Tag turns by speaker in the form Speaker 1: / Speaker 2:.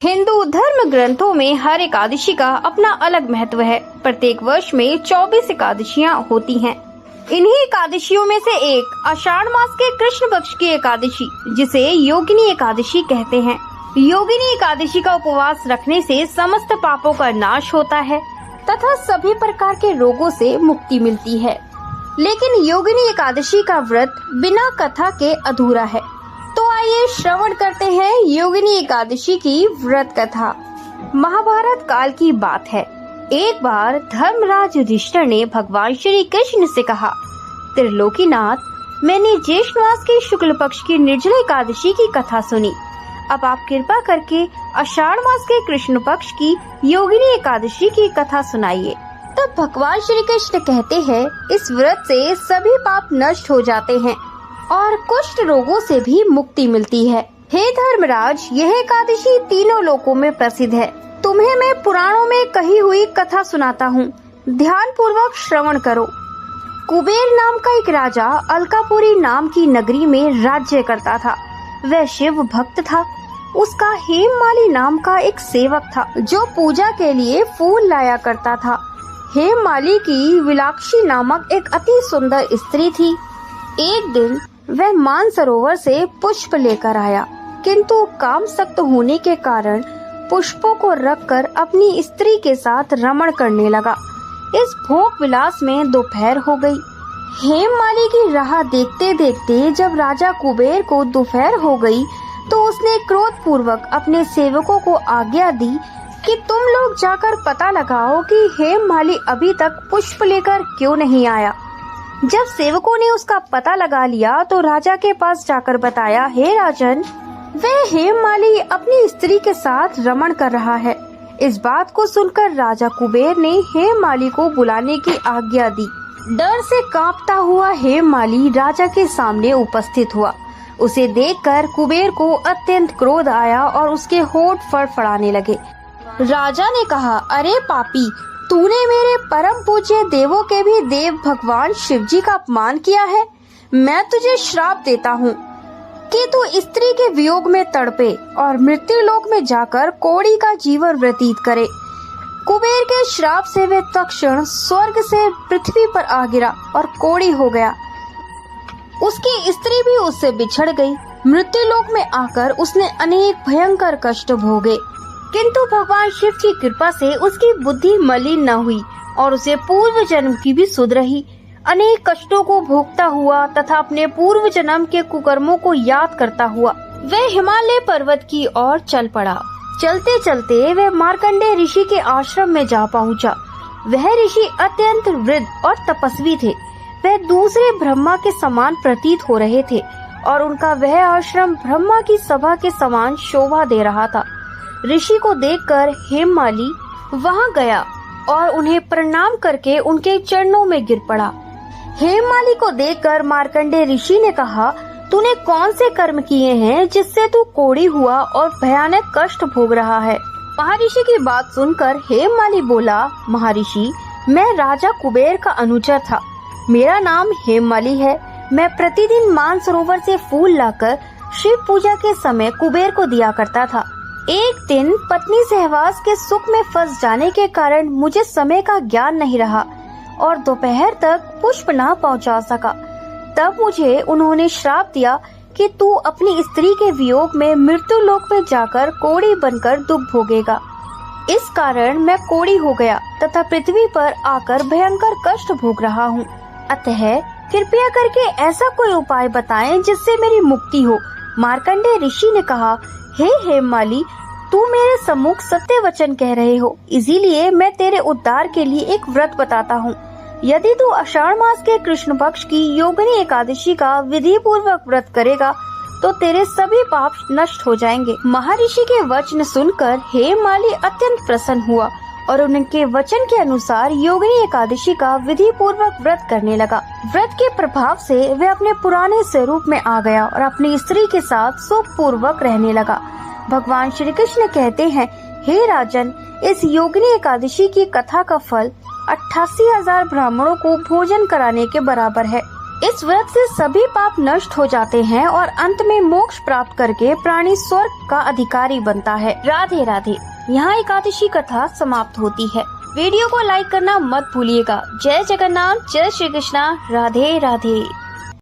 Speaker 1: हिंदू धर्म ग्रंथों में हर एकादशी का अपना अलग महत्व है। प्रत्येक वर्ष में 24 एकादशियाँ होती हैं। इन्हीं एकादशियों में से एक आषाढ़ मास के कृष्ण पक्ष की एकादशी, जिसे योगिनी एकादशी कहते हैं। योगिनी एकादशी का उपवास रखने से समस्त पापों का नाश होता है तथा सभी प्रकार के रोगों से मुक्ति मिलती है। लेकिन योगिनी एकादशी का व्रत बिना कथा के अधूरा है। तो आइए श्रवण करते हैं योगिनी एकादशी की व्रत कथा। महाभारत काल की बात है। एक बार धर्मराज युधिष्ठिर ने भगवान श्री कृष्ण से कहा, त्रिलोकीनाथ, मैंने ज्येष्ठ मास के शुक्ल पक्ष की निर्जला एकादशी की कथा सुनी। अब आप कृपा करके आषाढ़ मास के कृष्ण पक्ष की योगिनी एकादशी की कथा सुनाइए। तब भगवान श्री कृष्ण कहते हैं, इस व्रत से सभी पाप नष्ट हो जाते हैं और कुष्ठ रोगों से भी मुक्ति मिलती है। हे धर्मराज, यह एकादशी तीनों लोकों में प्रसिद्ध है। तुम्हें मैं पुराणों में कही हुई कथा सुनाता हूँ, ध्यान पूर्वक श्रवण करो। कुबेर नाम का एक राजा अलकापुरी नाम की नगरी में राज्य करता था। वह शिव भक्त था। उसका हेममाली नाम का एक सेवक था जो पूजा के लिए फूल लाया करता था। हेममाली की विलाक्षी नामक एक अति सुंदर स्त्री थी। एक दिन वह मानसरोवर से पुष्प लेकर आया, किंतु काम सक्त होने के कारण पुष्पों को रखकर अपनी स्त्री के साथ रमण करने लगा। इस भोग विलास में दोपहर हो गई। हेममाली की राह देखते देखते जब राजा कुबेर को दोपहर हो गई तो उसने क्रोध पूर्वक अपने सेवकों को आज्ञा दी कि तुम लोग जाकर पता लगाओ कि हेममाली अभी तक पुष्प लेकर क्यों नहीं आया। जब सेवकों ने उसका पता लगा लिया तो राजा के पास जाकर बताया, हे राजन, वह हेममाली अपनी स्त्री के साथ रमण कर रहा है। इस बात को सुनकर राजा कुबेर ने हेममाली को बुलाने की आज्ञा दी। डर से कांपता हुआ हेममाली राजा के सामने उपस्थित हुआ। उसे देखकर कुबेर को अत्यंत क्रोध आया और उसके होंठ फड़फड़ाने लगे। राजा ने कहा, अरे पापी, तूने मेरे परम पूज्य देवों के भी देव भगवान शिव जी का अपमान किया है। मैं तुझे श्राप देता हूँ कि तू स्त्री के वियोग में तड़पे और मृत्यु लोक में जाकर कौड़ी का जीवन व्यतीत करे। कुबेर के श्राप से वह तत्क्षण स्वर्ग से पृथ्वी पर आ गिरा और कौड़ी हो गया। उसकी स्त्री भी उससे बिछड़ गई। मृत्यु लोक में आकर उसने अनेक भयंकर कष्ट भोगे, किंतु भगवान शिव की कृपा से उसकी बुद्धि मलिन न हुई और उसे पूर्व जन्म की भी सुध रही। अनेक कष्टों को भोगता हुआ तथा अपने पूर्व जन्म के कुकर्मों को याद करता हुआ वह हिमालय पर्वत की ओर चल पड़ा। चलते चलते वह मार्कंडेय ऋषि के आश्रम में जा पहुंचा। वह ऋषि अत्यंत वृद्ध और तपस्वी थे। वह दूसरे ब्रह्मा के समान प्रतीत हो रहे थे और उनका वह आश्रम ब्रह्मा की सभा के समान शोभा दे रहा था। ऋषि को देखकर हेममाली वहां गया और उन्हें प्रणाम करके उनके चरणों में गिर पड़ा। हेममाली को देखकर मार्कंडेय ऋषि ने कहा, तूने कौन से कर्म किए हैं जिससे तू कोढ़ी हुआ और भयानक कष्ट भोग रहा है। महर्षि की बात सुनकर हेममाली बोला, महर्षि, मैं राजा कुबेर का अनुचर था। मेरा नाम हेममाली है। मैं प्रतिदिन मानसरोवर से फूल लाकर शिव पूजा के समय कुबेर को दिया करता था। एक दिन पत्नी सहवास के सुख में फंस जाने के कारण मुझे समय का ज्ञान नहीं रहा और दोपहर तक पुष्प न पहुंचा सका। तब मुझे उन्होंने श्राप दिया कि तू अपनी स्त्री के वियोग में मृत्यु लोक में जाकर कौड़ी बनकर दुख भोगेगा। इस कारण मैं कौड़ी हो गया तथा पृथ्वी पर आकर भयंकर कष्ट भोग रहा हूँ। अतः कृपया करके ऐसा कोई उपाय बताएं जिससे मेरी मुक्ति हो। मार्कंडेय ऋषि ने कहा, हे हेममाली, तू मेरे सम्मुख सत्य वचन कह रहे हो, इसीलिए मैं तेरे उद्धार के लिए एक व्रत बताता हूँ। यदि तू आषाढ़ मास के कृष्ण पक्ष की योगिनी एकादशी का विधि पूर्वक व्रत करेगा तो तेरे सभी पाप नष्ट हो जाएंगे। महर्षि के वचन सुनकर हेममाली अत्यंत प्रसन्न हुआ और उनके वचन के अनुसार योगिनी एकादशी का विधि पूर्वक व्रत करने लगा। व्रत के प्रभाव से वह अपने पुराने स्वरूप में आ गया और अपनी स्त्री के साथ सुख पूर्वक रहने लगा। भगवान श्री कृष्ण कहते हैं, हे राजन, इस योगिनी एकादशी की कथा का फल 88,000 ब्राह्मणों को भोजन कराने के बराबर है। इस व्रत से सभी पाप नष्ट हो जाते हैं और अंत में मोक्ष प्राप्त करके प्राणी स्वर्ग का अधिकारी बनता है। राधे राधे। यहाँ एकादशी कथा समाप्त होती है। वीडियो को लाइक करना मत भूलिएगा। जय जगन्नाथ, जय श्री कृष्णा, राधे राधे।